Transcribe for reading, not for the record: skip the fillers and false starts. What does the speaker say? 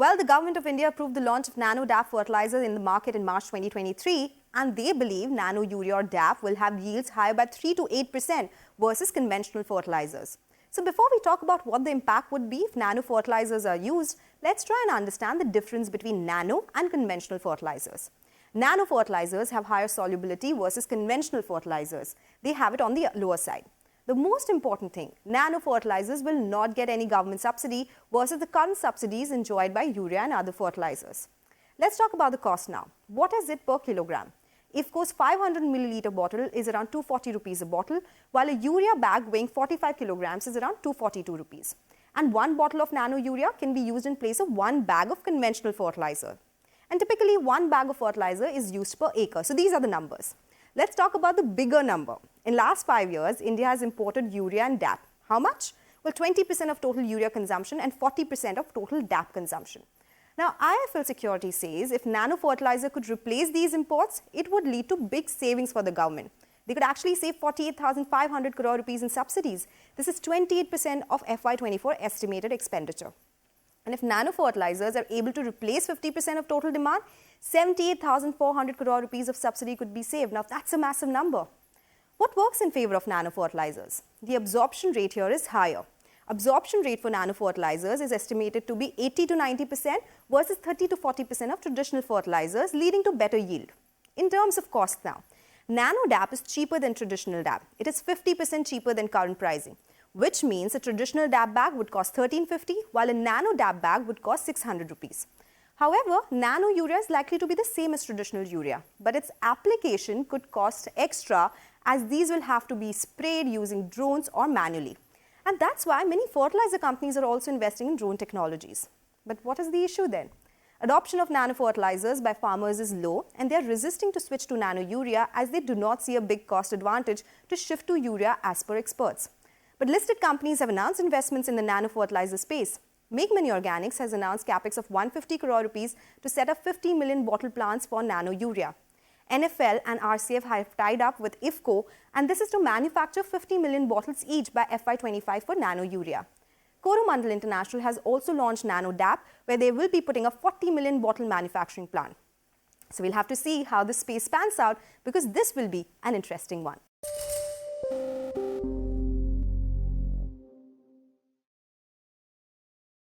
Well, the Government of India approved the launch of Nano DAP fertilizers in the market in March 2023, and they believe Nano Urea or DAP will have yields higher by 3 to 8% versus conventional fertilizers. So before we talk about what the impact would be if nano fertilizers are used, let's try and understand the difference between nano and conventional fertilizers. Nano fertilizers have higher solubility versus conventional fertilizers. They have it on the lower side. The most important thing, nano fertilizers will not get any government subsidy versus the current subsidies enjoyed by urea and other fertilizers. Let's talk about the cost now. What is it per kilogram? IFFCO's 500 milliliter bottle is around 240 rupees a bottle, while a urea bag weighing 45 kilograms is around 242 rupees. And one bottle of nano urea can be used in place of one bag of conventional fertilizer. And typically, one bag of fertilizer is used per acre. So these are the numbers. Let's talk about the bigger number. In last 5 years, India has imported urea and DAP. How much? Well, 20% of total urea consumption and 40% of total DAP consumption. Now, IIFL Security says if nano fertilizer could replace these imports, it would lead to big savings for the government. They could actually save 48,500 crore rupees in subsidies. This is 28% of FY24 estimated expenditure. And if nano fertilizers are able to replace 50% of total demand, 78,400 crore rupees of subsidy could be saved. Now, that's a massive number. What works in favor of nano fertilizers? The absorption rate here is higher. Absorption rate for nano fertilizers is estimated to be 80 to 90% versus 30 to 40% of traditional fertilizers, leading to better yield. In terms of cost now, nano DAP is cheaper than traditional DAP. It is 50% cheaper than current pricing, which means a traditional DAP bag would cost 1350, while a nano DAP bag would cost 600 rupees. However, nano urea is likely to be the same as traditional urea, but its application could cost extra as these will have to be sprayed using drones or manually. And that's why many fertilizer companies are also investing in drone technologies. But what is the issue then? Adoption of nano fertilizers by farmers is low, and they are resisting to switch to nano urea as they do not see a big cost advantage to shift to urea as per experts. But listed companies have announced investments in the nano fertilizer space. Make Money Organics has announced capex of 150 crore rupees to set up 50 million bottle plants for nano urea. NFL and RCF have tied up with IFFCO, and this is to manufacture 50 million bottles each by FY25 for nano urea. Coromandel International has also launched Nano DAP, where they will be putting a 40 million bottle manufacturing plant. So we'll have to see how this space pans out, because this will be an interesting one.